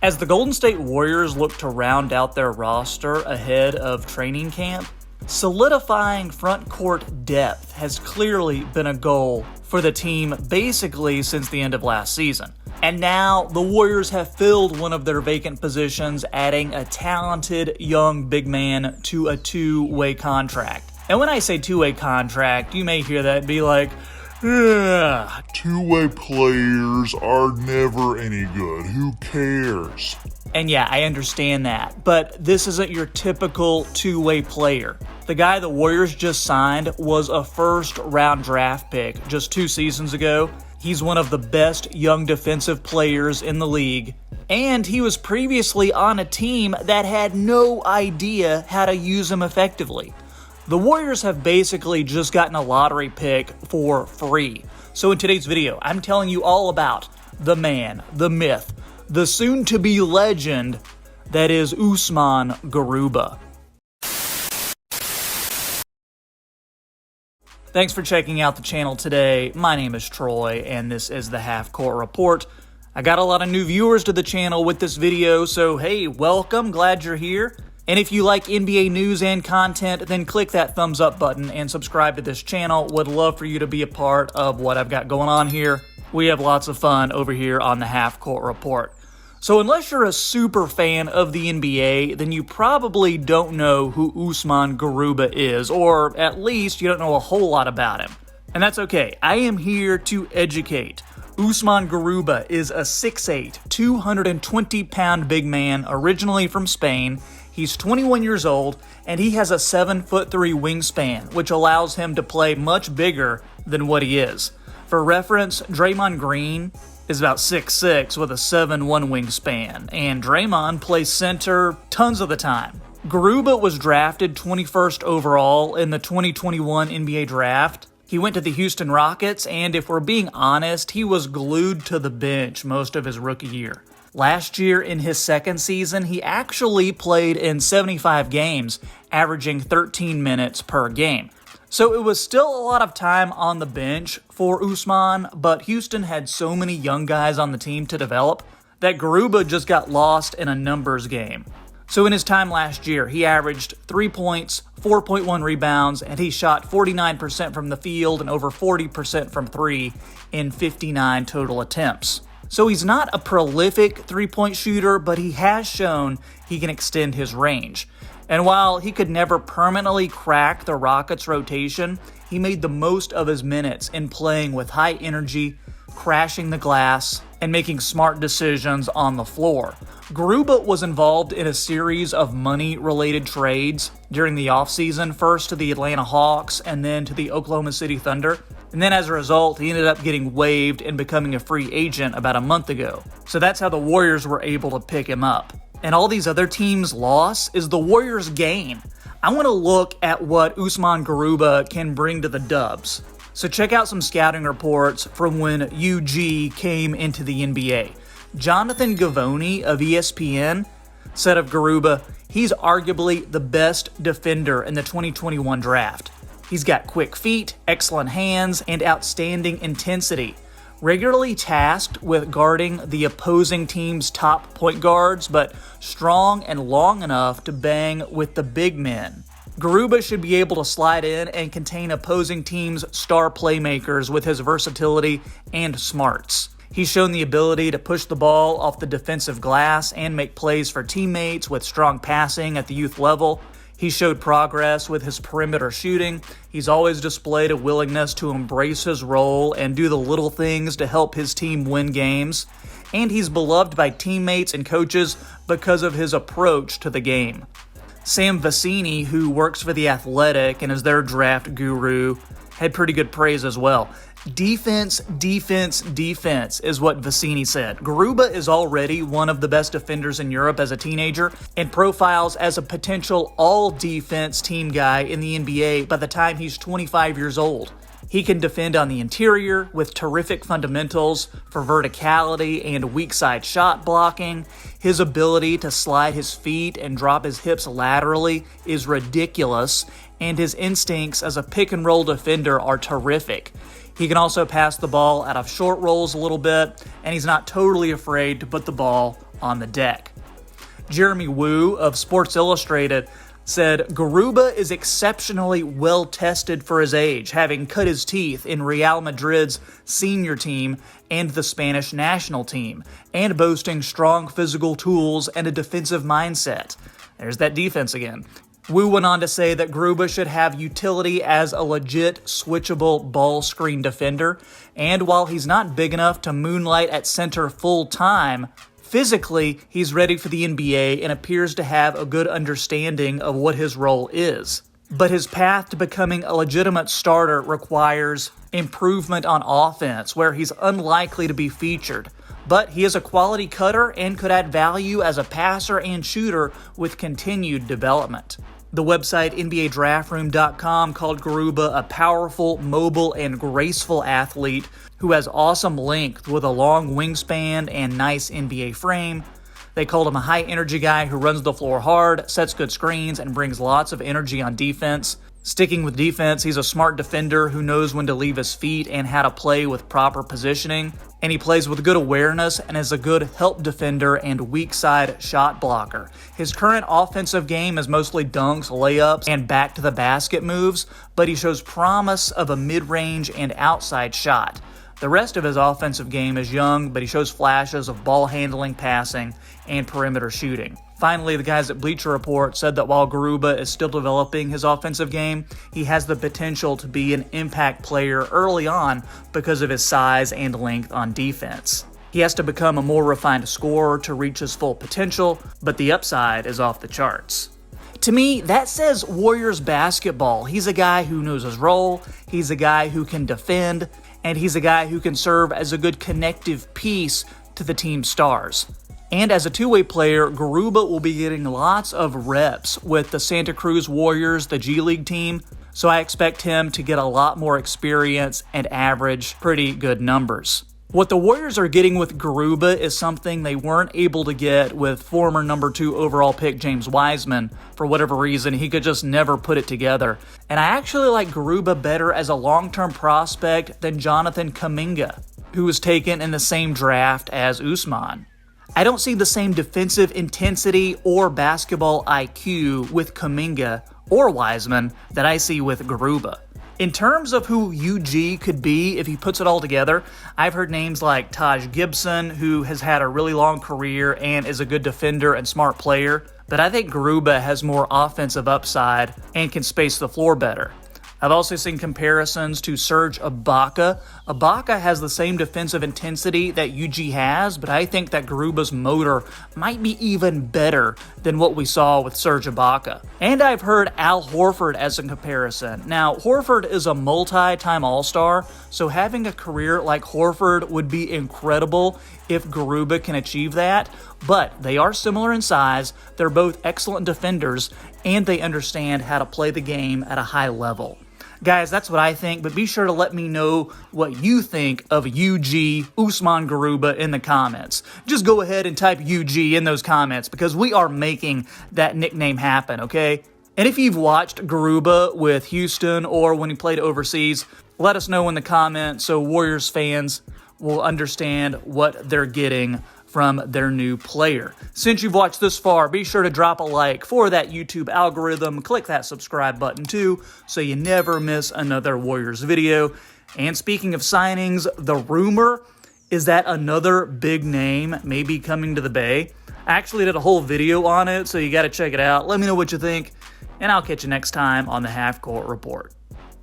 As the Golden State Warriors look to round out their roster ahead of training camp, solidifying front court depth has clearly been a goal for the team basically since the end of last season. And now the Warriors have filled one of their vacant positions, adding a talented young big man to a two-way contract. And when I say two-way contract, you may hear that and be like, yeah, two-way players are never any good. Who cares? And yeah, I understand that, but this isn't your typical two-way player. The guy the Warriors just signed was a first-round draft pick just 2 seasons ago. He's one of the best young defensive players in the league, and he was previously on a team that had no idea how to use him effectively. The Warriors have basically just gotten a lottery pick for free. So in today's video, I'm telling you all about the man, the myth, the soon-to-be legend that is Usman Garuba. Thanks for checking out the channel today. My name is Troy, and this is the Half Court Report. I got a lot of new viewers to the channel with this video, so hey, welcome, glad you're here. And if you like NBA news and content, then click that thumbs up button and subscribe to this channel. Would love for you to be a part of what I've got going on here. We have lots of fun over here on the Half Court Report. So unless you're a super fan of the NBA, then you probably don't know who Usman Garuba is, or at least you don't know a whole lot about him. And that's okay. I am here to educate. Usman Garuba is a 6'8", 220-pound big man originally from Spain. He's 21 years old, and he has a 7'3" wingspan, which allows him to play much bigger than what he is. For reference, Draymond Green is about 6'6" with a 7'1" wingspan, and Draymond plays center tons of the time. Garuba was drafted 21st overall in the 2021 NBA Draft. He went to the Houston Rockets, and if we're being honest, he was glued to the bench most of his rookie year. Last year, in his second season, he actually played in 75 games, averaging 13 minutes per game. So it was still a lot of time on the bench for Usman, but Houston had so many young guys on the team to develop that Garuba just got lost in a numbers game. So in his time last year, he averaged 3 points, 4.1 rebounds, and he shot 49% from the field and over 40% from three in 59 total attempts. So he's not a prolific three-point shooter, but he has shown he can extend his range. And while he could never permanently crack the Rockets' rotation, he made the most of his minutes in playing with high energy, crashing the glass, and making smart decisions on the floor. Garuba was involved in a series of money-related trades during the offseason, first to the Atlanta Hawks and then to the Oklahoma City Thunder. And then as a result, he ended up getting waived and becoming a free agent about a month ago. So that's how the Warriors were able to pick him up. And all these other teams' loss is the Warriors' gain. I want to look at what Usman Garuba can bring to the Dubs. So check out some scouting reports from when UG came into the NBA. Jonathan Givony of ESPN said of Garuba, he's arguably the best defender in the 2021 draft. He's got quick feet, excellent hands, and outstanding intensity. Regularly tasked with guarding the opposing team's top point guards, but strong and long enough to bang with the big men. Garuba should be able to slide in and contain opposing teams' star playmakers with his versatility and smarts. He's shown the ability to push the ball off the defensive glass and make plays for teammates with strong passing at the youth level. He showed progress with his perimeter shooting. He's always displayed a willingness to embrace his role and do the little things to help his team win games. And he's beloved by teammates and coaches because of his approach to the game. Sam Vecenie, who works for The Athletic and is their draft guru, had pretty good praise as well. Defense, defense, defense is what Vecenie said. Garuba is already one of the best defenders in Europe as a teenager and profiles as a potential all-defense team guy in the NBA by the time he's 25 years old. He can defend on the interior with terrific fundamentals for verticality and weak side shot blocking. His ability to slide his feet and drop his hips laterally is ridiculous, and his instincts as a pick and roll defender are terrific. He can also pass the ball out of short rolls a little bit, and he's not totally afraid to put the ball on the deck. Jeremy Woo of Sports Illustrated said Garuba is exceptionally well tested for his age, having cut his teeth in Real Madrid's senior team and the Spanish national team, and boasting strong physical tools and a defensive mindset. There's that defense again. Wu went on to say that Garuba should have utility as a legit switchable ball screen defender, and while he's not big enough to moonlight at center full time, physically, he's ready for the NBA and appears to have a good understanding of what his role is. But his path to becoming a legitimate starter requires improvement on offense, where he's unlikely to be featured. But he is a quality cutter and could add value as a passer and shooter with continued development. The website NBADraftRoom.com called Garuba a powerful, mobile, and graceful athlete who has awesome length with a long wingspan and nice NBA frame. They called him a high-energy guy who runs the floor hard, sets good screens, and brings lots of energy on defense. Sticking with defense, he's a smart defender who knows when to leave his feet and how to play with proper positioning. And he plays with good awareness and is a good help defender and weak side shot blocker. His current offensive game is mostly dunks, layups, and back to the basket moves, but he shows promise of a mid-range and outside shot. The rest of his offensive game is young, but he shows flashes of ball handling, passing, and perimeter shooting. Finally, the guys at Bleacher Report said that while Garuba is still developing his offensive game, he has the potential to be an impact player early on because of his size and length on defense. He has to become a more refined scorer to reach his full potential, but the upside is off the charts. To me, that says Warriors basketball. He's a guy who knows his role, he's a guy who can defend, and he's a guy who can serve as a good connective piece to the team's stars. And as a two-way player, Garuba will be getting lots of reps with the Santa Cruz Warriors, the G League team, so I expect him to get a lot more experience and average pretty good numbers. What the Warriors are getting with Garuba is something they weren't able to get with former number 2 overall pick James Wiseman. For whatever reason, he could just never put it together. And I actually like Garuba better as a long-term prospect than Jonathan Kuminga, who was taken in the same draft as Usman. I don't see the same defensive intensity or basketball IQ with Kuminga or Wiseman that I see with Garuba. In terms of who UG could be if he puts it all together, I've heard names like Taj Gibson, who has had a really long career and is a good defender and smart player, but I think Garuba has more offensive upside and can space the floor better. I've also seen comparisons to Serge Ibaka. Ibaka has the same defensive intensity that UG has, but I think that Garuba's motor might be even better than what we saw with Serge Ibaka. And I've heard Al Horford as a comparison. Now, Horford is a multi-time All-Star, so having a career like Horford would be incredible if Garuba can achieve that, but they are similar in size, they're both excellent defenders, and they understand how to play the game at a high level. Guys, that's what I think, but be sure to let me know what you think of UG Usman Garuba in the comments. Just go ahead and type UG in those comments because we are making that nickname happen, okay? And if you've watched Garuba with Houston or when he played overseas, let us know in the comments so Warriors fans will understand what they're getting from their new player. Since you've watched this far, be sure to drop a like for that YouTube algorithm. Click that subscribe button too, so you never miss another Warriors video. And speaking of signings, the rumor is that another big name may be coming to the Bay. I actually did a whole video on it, so you got to check it out. Let me know what you think, and I'll catch you next time on the Half Court Report.